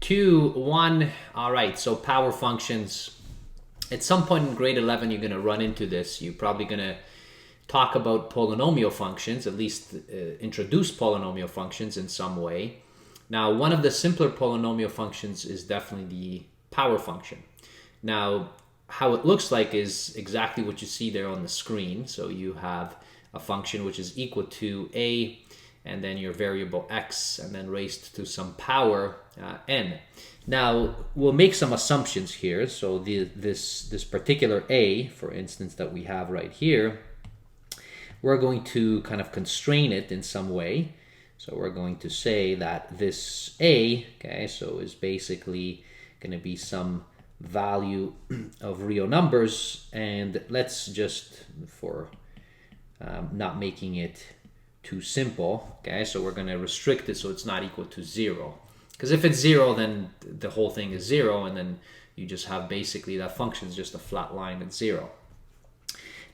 2, 1. All right, so power functions. At some point in grade 11, you're going to run into this. You're probably going to talk about polynomial functions, at least introduce polynomial functions in some way. Now, one of the simpler polynomial functions is definitely the power function. Now, how it looks like is exactly what you see there on the screen. So you have a function which is equal to a, and then your variable x, and then raised to some power n. Now, we'll make some assumptions here. So this particular a, for instance, that we have right here, we're going to kind of constrain it in some way. So we're going to say that this a, okay, so is basically going to be some value of real numbers, and let's just, for not making it too simple, okay, so we're going to restrict it so it's not equal to 0. Because if it's 0, then the whole thing is 0, and then you just have basically that function is just a flat line at 0.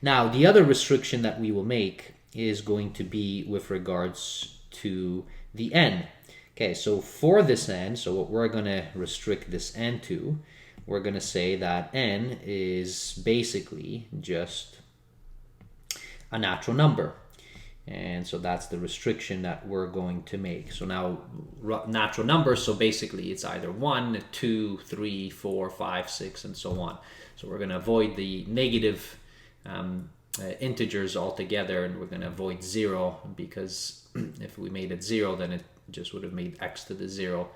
Now, the other restriction that we will make is going to be with regards to the n. Okay, so for this n, so what we're going to restrict this n to, we're going to say that n is basically just a natural number. And so that's the restriction that we're going to make. So now natural numbers, so basically it's either 1, 2, 3, 4, 5, 6, and so on. So we're going to avoid the negative integers altogether, and we're going to avoid 0, because if we made it 0, then it just would have made x to the 0,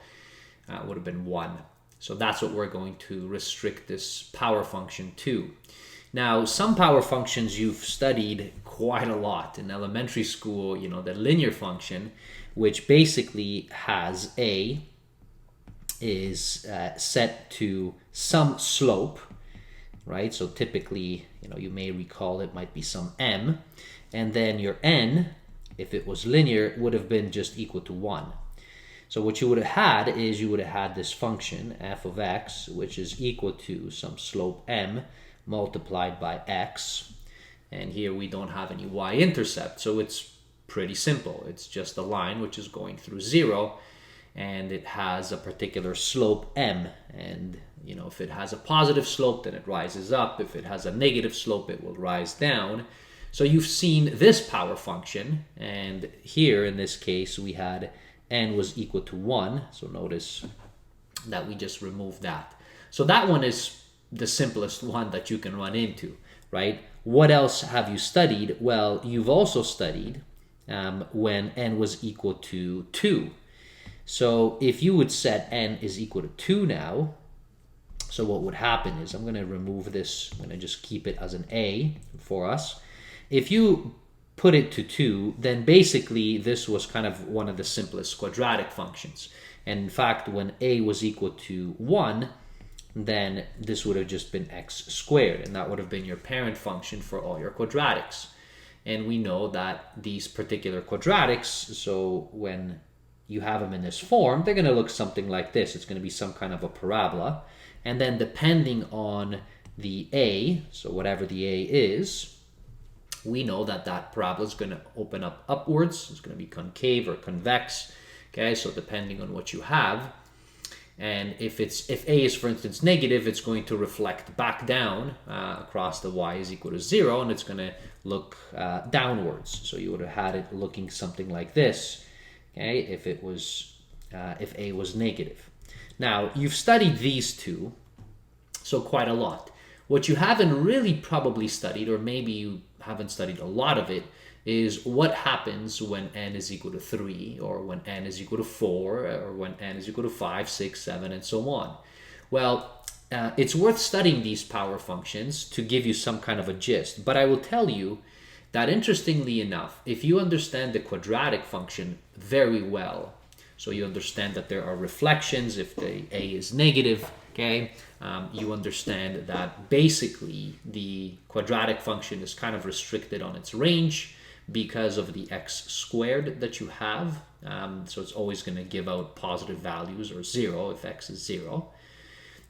would have been 1. So that's what we're going to restrict this power function to. Now, some power functions you've studied quite a lot in elementary school, you know, the linear function, which basically has a, is set to some slope, right? So typically, you know, you may recall it might be some m, and then your n, if it was linear, would have been just equal to 1. So what you would have had is you would have had this function f of x, which is equal to some slope m multiplied by x. And here we don't have any y-intercept, so it's pretty simple. It's just a line which is going through 0, and it has a particular slope m. And you know, if it has a positive slope, then it rises up. If it has a negative slope, it will rise down. So you've seen this power function, and here in this case we had n was equal to 1. So notice that we just removed that. So that one is the simplest one that you can run into, right? What else have you studied? Well, you've also studied when n was equal to 2. So if you would set n is equal to 2 now, so what would happen is, I'm going to remove this, I'm going to just keep it as an a for us. If you put it to 2, then basically this was kind of one of the simplest quadratic functions. And in fact, when a was equal to 1, then this would have just been x squared, and that would have been your parent function for all your quadratics. And we know that these particular quadratics, so when you have them in this form, they're going to look something like this. It's going to be some kind of a parabola, and then depending on the a, so whatever the a is, we know that that parabola is going to open up upwards. It's going to be concave or convex. Okay, so depending on what you have. And if a is, for instance, negative, it's going to reflect back down across the y is equal to 0, and it's going to look downwards. So you would have had it looking something like this, okay, if it was if a was negative. Now, you've studied these two, so quite a lot. What you haven't really probably studied, or maybe you haven't studied a lot of it, is what happens when n is equal to 3, or when n is equal to 4, or when n is equal to 5, 6, 7, and so on. Well, it's worth studying these power functions to give you some kind of a gist. But I will tell you that, interestingly enough, if you understand the quadratic function very well, so you understand that there are reflections if the a is negative, okay, you understand that basically the quadratic function is kind of restricted on its range because of the x squared that you have. So it's always going to give out positive values, or 0 if x is 0.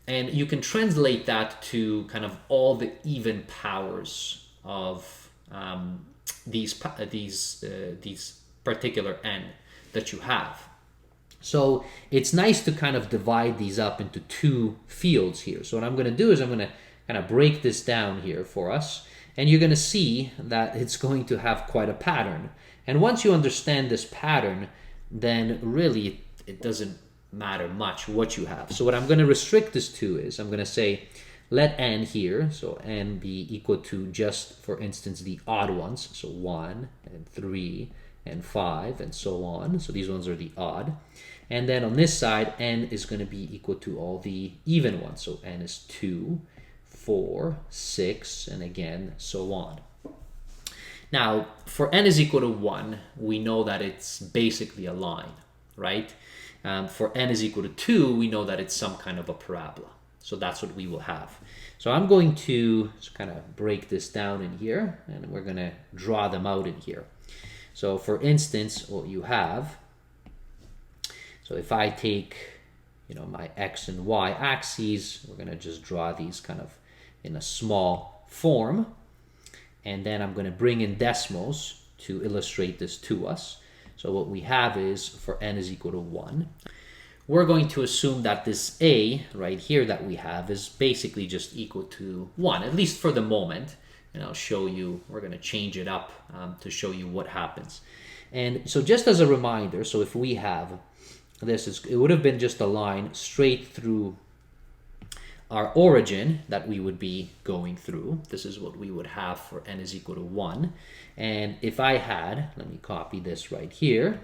And you can translate that to kind of all the even powers of these particular n that you have. So it's nice to kind of divide these up into two fields here. So what I'm going to do is I'm going to kind of break this down here for us. And you're going to see that it's going to have quite a pattern. And once you understand this pattern, then really it doesn't matter much what you have. So what I'm going to restrict this to is I'm going to say let n here, so n be equal to just, for instance, the odd ones. So 1 and 3 and 5 and so on. So these ones are the odd. And then on this side, n is going to be equal to all the even ones. So n is 2, 4, 6, and again, so on. Now, for n is equal to 1, we know that it's basically a line, right? For n is equal to 2, we know that it's some kind of a parabola. So that's what we will have. So I'm going to just kind of break this down in here, and we're going to draw them out in here. So for instance, what you have, so if I take, my x and y axes, we're going to just draw these kind of in a small form. And then I'm going to bring in decimals to illustrate this to us. So what we have is for n is equal to 1, we're going to assume that this a right here that we have is basically just equal to 1, at least for the moment. And I'll show you, we're going to change it up to show you what happens. And so just as a reminder, so if we have this, it would have been just a line straight through our origin that we would be going through. This is what we would have for n is equal to 1. And if I had, let me copy this right here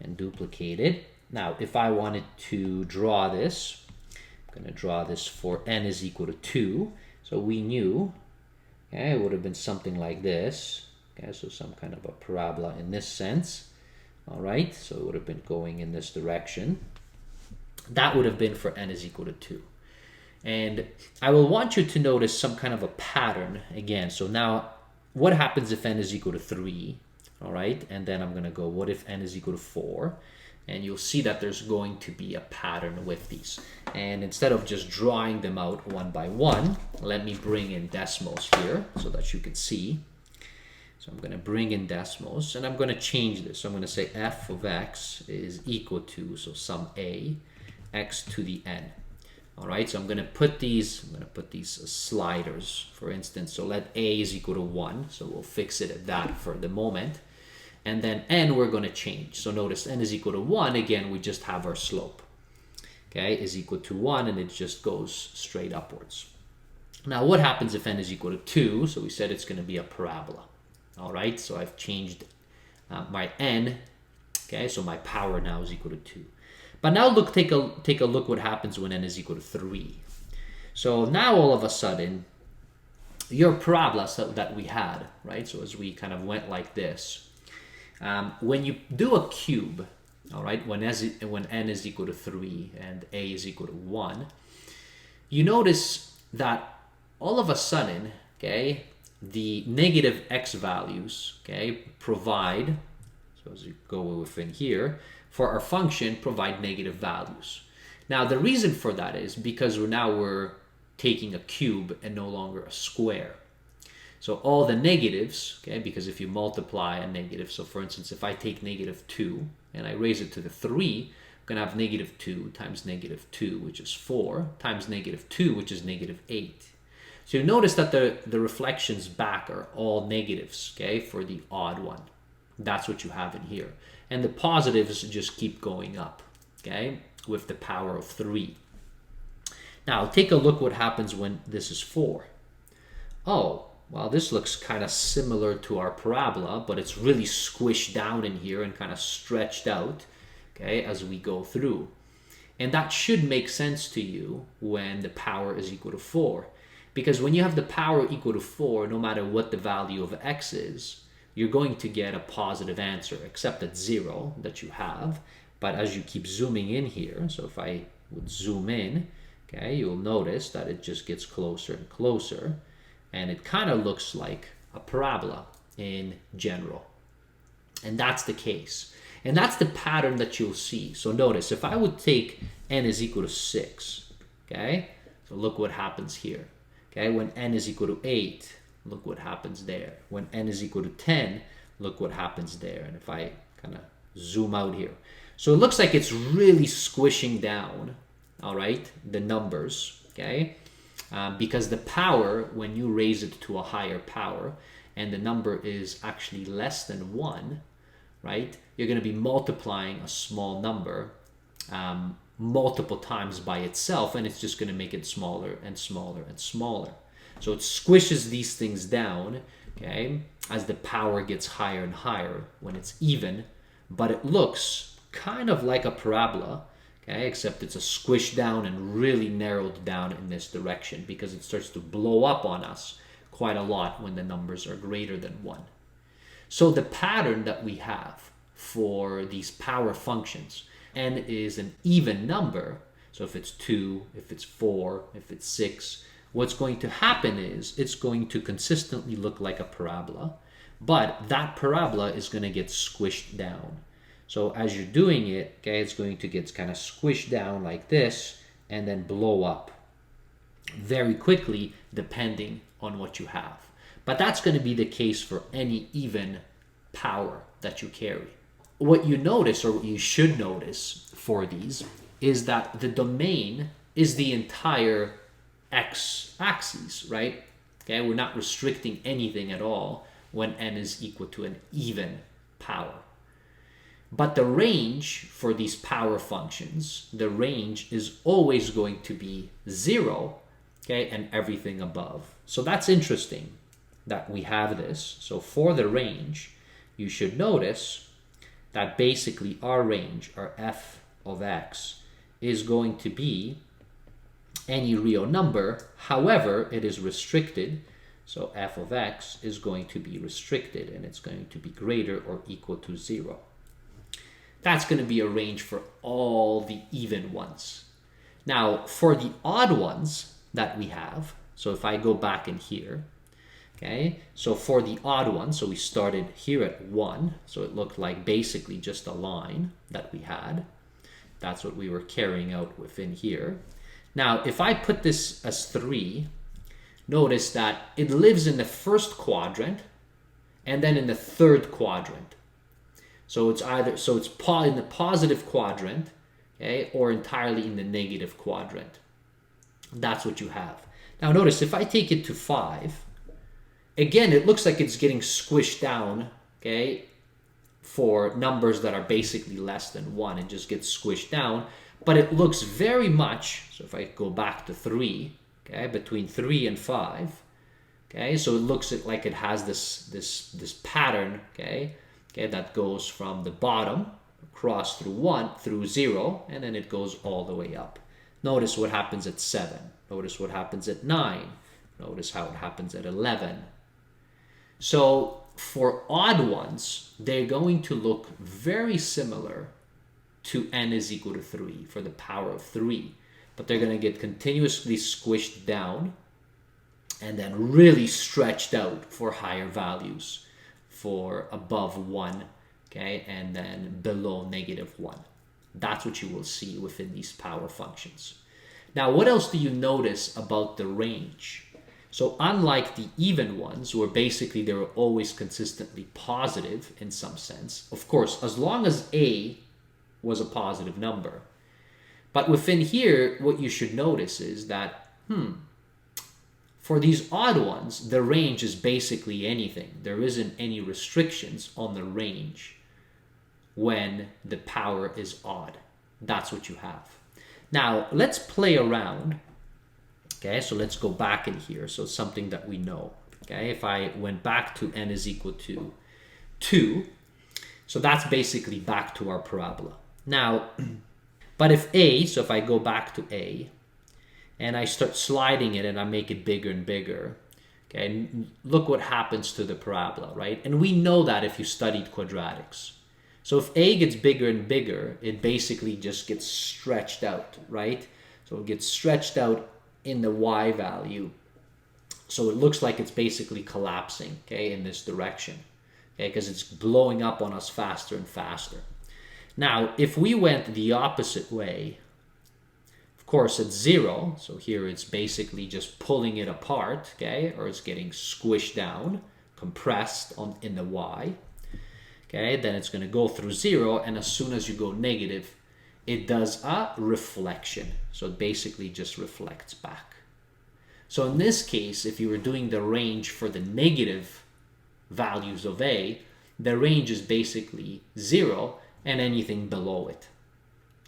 and duplicate it. Now, if I wanted to draw this, I'm going to draw this for n is equal to 2. So we knew, okay, it would have been something like this. Okay, so some kind of a parabola in this sense. All right, so it would have been going in this direction. That would have been for n is equal to 2. And I will want you to notice some kind of a pattern again. So now, what happens if n is equal to 3? All right, and then I'm going to go, what if n is equal to 4? And you'll see that there's going to be a pattern with these. And instead of just drawing them out one by one, let me bring in decimals here so that you can see. So I'm going to bring in decimals, and I'm going to change this. So I'm going to say f of x is equal to, so sum a, x to the n. All right, so I'm going to put these as sliders, for instance. So let a is equal to 1. So we'll fix it at that for the moment. And then n we're going to change. So notice n is equal to 1. Again, we just have our slope. Okay, is equal to 1, and it just goes straight upwards. Now, what happens if n is equal to 2? So we said it's going to be a parabola. All right, so I've changed my n. Okay, so my power now is equal to 2. But now look, take a look what happens when n is equal to 3. So now all of a sudden, your parabola that we had, right? So as we kind of went like this, when you do a cube, all right, when n is equal to 3 and a is equal to 1, you notice that all of a sudden, okay, the negative x values, okay, provide, so as you go within here, for our function, provide negative values. Now, the reason for that is because we're taking a cube and no longer a square. So all the negatives, okay, because if you multiply a negative, so for instance, if I take negative 2 and I raise it to the 3, I'm going to have negative 2 times negative 2, which is 4, times negative 2, which is negative 8. So you notice that the reflections back are all negatives, okay, for the odd one. That's what you have in here. And the positives just keep going up, okay, with the power of 3. Now, take a look what happens when this is 4. Oh, well, this looks kind of similar to our parabola, but it's really squished down in here and kind of stretched out, okay, as we go through. And that should make sense to you when the power is equal to 4. Because when you have the power equal to 4, no matter what the value of x is, you're going to get a positive answer, except at 0 that you have. But as you keep zooming in here, so if I would zoom in, okay, you'll notice that it just gets closer and closer. And it kind of looks like a parabola in general. And that's the case. And that's the pattern that you'll see. So notice, if I would take n is equal to 6, okay, so look what happens here. Okay, when n is equal to 8, look what happens there. When n is equal to 10, look what happens there. And if I kind of zoom out here. So it looks like it's really squishing down, all right, the numbers, okay? Because the power, when you raise it to a higher power, and the number is actually less than 1, right? You're going to be multiplying a small number multiple times by itself, and it's just going to make it smaller and smaller and smaller. So it squishes these things down, okay, as the power gets higher and higher when it's even, but it looks kind of like a parabola, okay, except it's a squished down and really narrowed down in this direction because it starts to blow up on us quite a lot when the numbers are greater than 1. So the pattern that we have for these power functions, n is an even number, so if it's 2, if it's 4, if it's 6, what's going to happen is it's going to consistently look like a parabola, but that parabola is going to get squished down. So as you're doing it, okay, it's going to get kind of squished down like this and then blow up very quickly depending on what you have. But that's going to be the case for any even power that you carry. What you notice, or what you should notice for these, is that the domain is the entire x-axis, right? Okay, we're not restricting anything at all when n is equal to an even power. But the range for these power functions, the range is always going to be 0, okay, and everything above. So that's interesting that we have this. So for the range, you should notice that basically our range, our f of x, is going to be any real number. However, it is restricted. So f of x is going to be restricted, and it's going to be greater or equal to 0. That's going to be a range for all the even ones. Now, for the odd ones that we have, so if I go back in here, okay, so for the odd ones, so we started here at 1, so it looked like basically just a line that we had. That's what we were carrying out within here. Now, if I put this as 3, notice that it lives in the first quadrant and then in the third quadrant. So it's either in the positive quadrant, okay, or entirely in the negative quadrant. That's what you have. Now notice if I take it to 5, again it looks like it's getting squished down, okay, for numbers that are basically less than 1. It just gets squished down, but it looks very much, so if I go back to 3, okay, between 3 and 5, okay, so it looks like it has this pattern, okay, that goes from the bottom across through 0, and then it goes all the way up. Notice what happens at 7. Notice what happens at 9. Notice how it happens at 11. So for odd ones, they're going to look very similar to n is equal to 3 for the power of 3, but they're going to get continuously squished down and then really stretched out for higher values, for above 1, okay, and then below -1. That's what you will see within these power functions. Now, what else do you notice about the range? So unlike the even ones, where basically they were always consistently positive in some sense, of course, as long as a was a positive number. But within here, what you should notice is that, for these odd ones, the range is basically anything. There isn't any restrictions on the range when the power is odd. That's what you have. Now, let's play around. Okay, so let's go back in here. So something that we know. Okay, if I went back to n is equal to 2, so that's basically back to our parabola. Now, but if a, so if I go back to a, and I start sliding it and I make it bigger and bigger, okay, and look what happens to the parabola, right? And we know that if you studied quadratics. So if a gets bigger and bigger, it basically just gets stretched out, right? So it gets stretched out in the y value. So it looks like it's basically collapsing, okay, in this direction, okay, because it's blowing up on us faster and faster. Now, if we went the opposite way, of course, at 0, so here it's basically just pulling it apart, okay, or it's getting squished down, compressed in the y. okay, then it's going to go through 0, and as soon as you go negative, it does a reflection. So it basically just reflects back. So in this case, if you were doing the range for the negative values of A, the range is basically 0 and anything below it,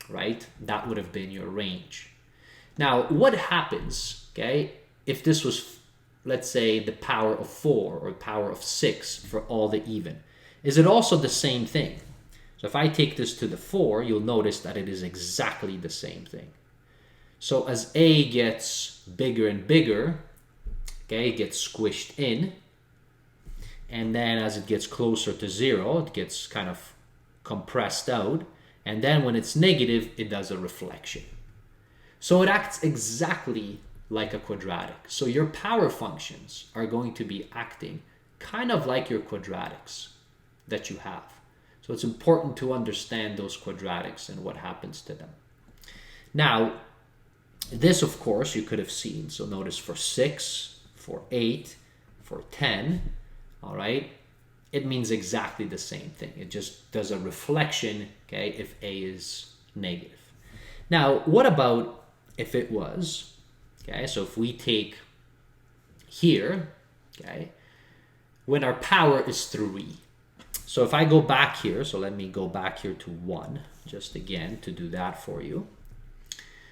right? That would have been your range. Now, what happens, okay, if this was, let's say, the power of 4 or power of 6 for all the even? Is it also the same thing? So if I take this to the 4, you'll notice that it is exactly the same thing. So as A gets bigger and bigger, okay, it gets squished in. And then as it gets closer to 0, it gets kind of compressed out. And then when it's negative, it does a reflection. So it acts exactly like a quadratic. So your power functions are going to be acting kind of like your quadratics that you have. So it's important to understand those quadratics and what happens to them. Now, this, of course, you could have seen. So notice for 6, for 8, for 10, all right, it means exactly the same thing. It just does a reflection, okay, if A is negative. Now, what about if it was, okay, so if we take here, okay, when our power is 3. So if I go back here, so let me go back here to 1, just again to do that for you.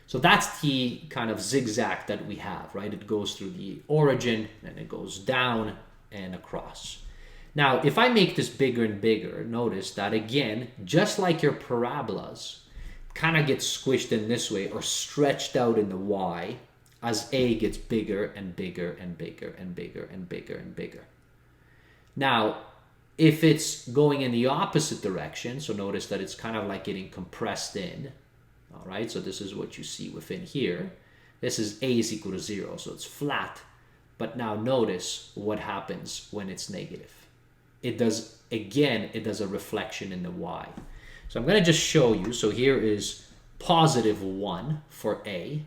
So that's the kind of zigzag that we have, right? It goes through the origin and it goes down and across. Now, if I make this bigger and bigger, notice that again, just like your parabolas, kind of gets squished in this way or stretched out in the y as A gets bigger and bigger and bigger and bigger and bigger and bigger. Now, if it's going in the opposite direction, so notice that it's kind of like getting compressed in, all right? So this is what you see within here. This is A is equal to 0, so it's flat. But now notice what happens when it's negative. It does, again, it does a reflection in the y. So I'm going to just show you. So here is positive 1 for A.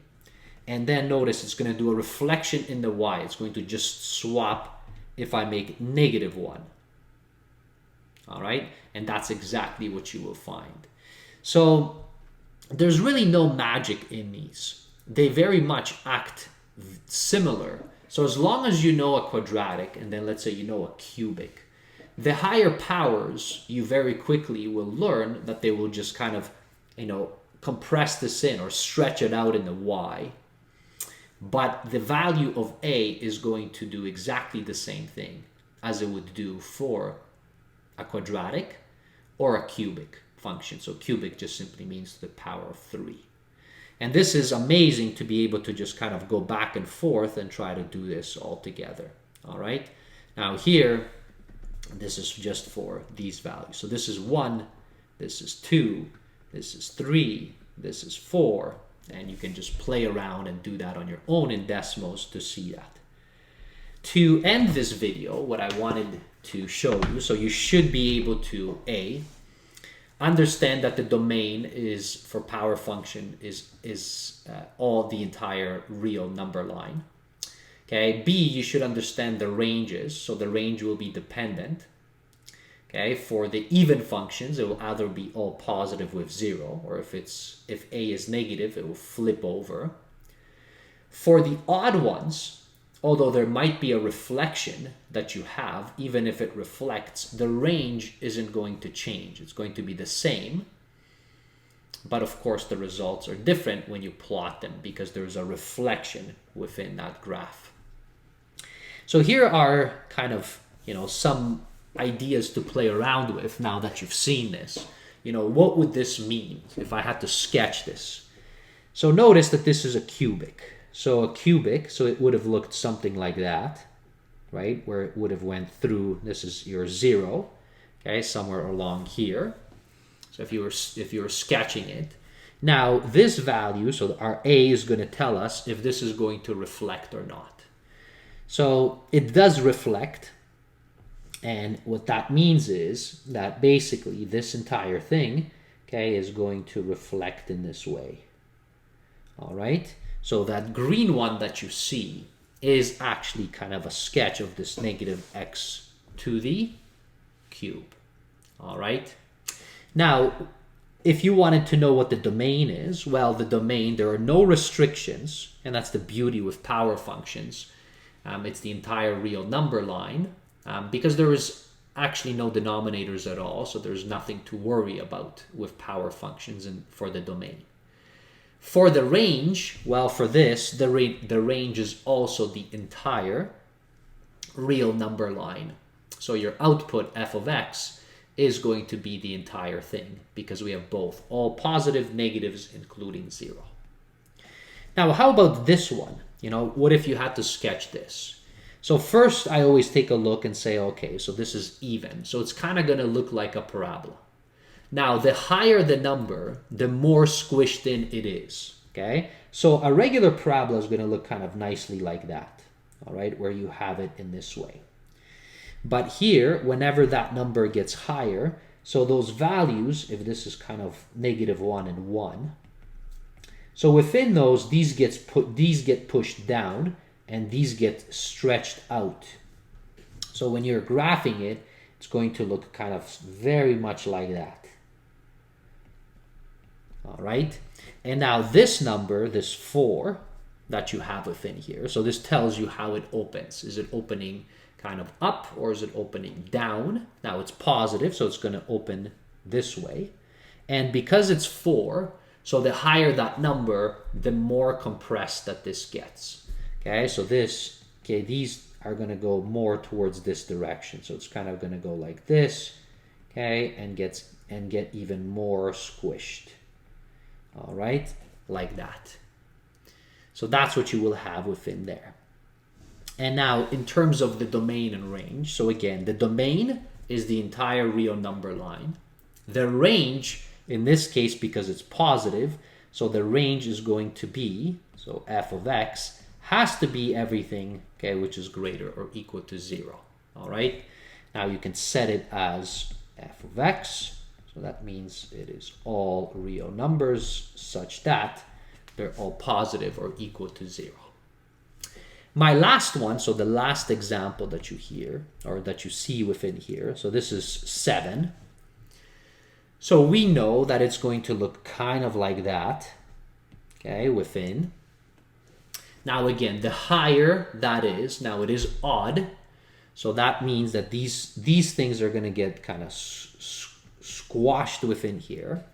And then notice it's going to do a reflection in the y. It's going to just swap if I make negative 1. All right? And that's exactly what you will find. So there's really no magic in these. They very much act similar. So as long as you know a quadratic, and then let's say you know a cubic, the higher powers, you very quickly will learn that they will just kind of, compress this in or stretch it out in the y. But the value of A is going to do exactly the same thing as it would do for a quadratic or a cubic function. So cubic just simply means the power of 3. And this is amazing to be able to just kind of go back and forth and try to do this all together. All right. Now here, this is just for these values. So this is 1, this is 2, this is 3, this is 4. And you can just play around and do that on your own in Desmos to see that. To end this video, what I wanted to show you, so you should be able to understand that the domain is for power function is all the entire real number line. Okay, B, you should understand the ranges, so the range will be dependent. Okay, for the even functions, it will either be all positive with 0, or if A is negative, it will flip over. For the odd ones, although there might be a reflection that you have, even if it reflects, the range isn't going to change. It's going to be the same. But of course, the results are different when you plot them because there's a reflection within that graph. So here are kind of, some ideas to play around with now that you've seen this. What would this mean if I had to sketch this? So notice that this is a cubic. So a cubic, so it would have looked something like that, right? Where it would have went through, this is your 0, okay, somewhere along here. So if you were sketching it. Now this value, so our A is going to tell us if this is going to reflect or not. So it does reflect. And what that means is that basically this entire thing, okay, is going to reflect in this way. All right. So that green one that you see is actually kind of a sketch of this negative x to the cube. All right. Now, if you wanted to know what the domain is, well, the domain, there are no restrictions, and that's the beauty with power functions. It's the entire real number line, because there is actually no denominators at all, so there's nothing to worry about with power functions and for the domain. For the range, well, for this, the range is also the entire real number line. So your output, f of x, is going to be the entire thing, because we have both, all positive, negatives, including 0. Now, how about this one? You know, what if you had to sketch this? So first, I always take a look and say, okay, so this is even. So it's kind of going to look like a parabola. Now, the higher the number, the more squished in it is, okay? So a regular parabola is going to look kind of nicely like that, all right, where you have it in this way. But here, whenever that number gets higher, so those values, if this is kind of -1 and 1, so within those, these get pushed down and these get stretched out. So when you're graphing it, it's going to look kind of very much like that. All right. And now this number, this 4 that you have within here, so this tells you how it opens. Is it opening kind of up, or is it opening down? Now it's positive, so it's going to open this way. And because it's 4, so the higher that number, the more compressed that this gets. Okay, so this, okay, these are going to go more towards this direction. So it's kind of going to go like this, okay, and get even more squished. All right, like that. So that's what you will have within there. And now, in terms of the domain and range, so again, the domain is the entire real number line. The range, in this case, because it's positive, so the range is going to be, so f of x has to be everything, okay, which is greater or equal to 0. All right? Now, you can set it as f of x, so that means it is all real numbers such that they're all positive or equal to 0. My last one, so the last example that you hear, or that you see within here, so this is 7. So we know that it's going to look kind of like that, okay, within. Now again, the higher that is, now it is odd, so that means that these things are going to get kind of squashed within here.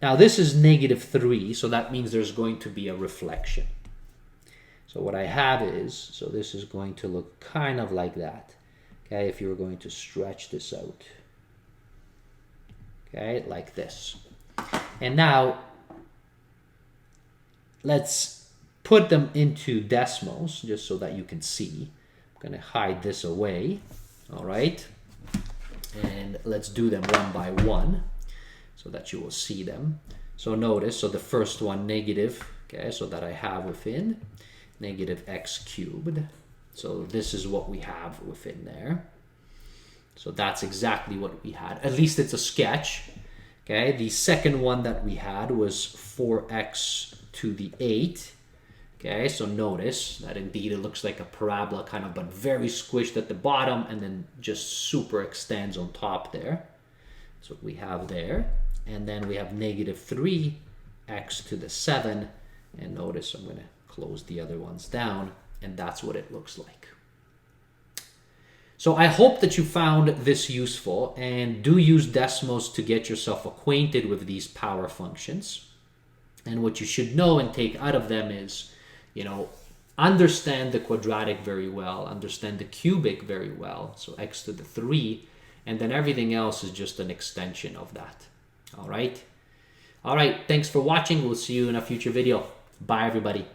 Now this is -3, so that means there's going to be a reflection. So what I have is, so this is going to look kind of like that, okay, if you were going to stretch this out, okay, like this. And now, let's put them into decimals, just so that you can see. I'm going to hide this away, all right, and let's do them one by one, so that you will see them. So notice, so the first one, negative, okay, so that I have within, -x cubed. So this is what we have within there. So that's exactly what we had. At least it's a sketch. Okay, the second one that we had was 4x to the 8. Okay, so notice that indeed it looks like a parabola kind of, but very squished at the bottom and then just super extends on top there. That's what we have there. And then we have -3x to the 7. And notice I'm going to close the other ones down, and that's what it looks like. So I hope that you found this useful, and do use decimals to get yourself acquainted with these power functions. And what you should know and take out of them is, you know, understand the quadratic very well, understand the cubic very well, so x to the 3, and then everything else is just an extension of that. All right? All right, thanks for watching. We'll see you in a future video. Bye, everybody.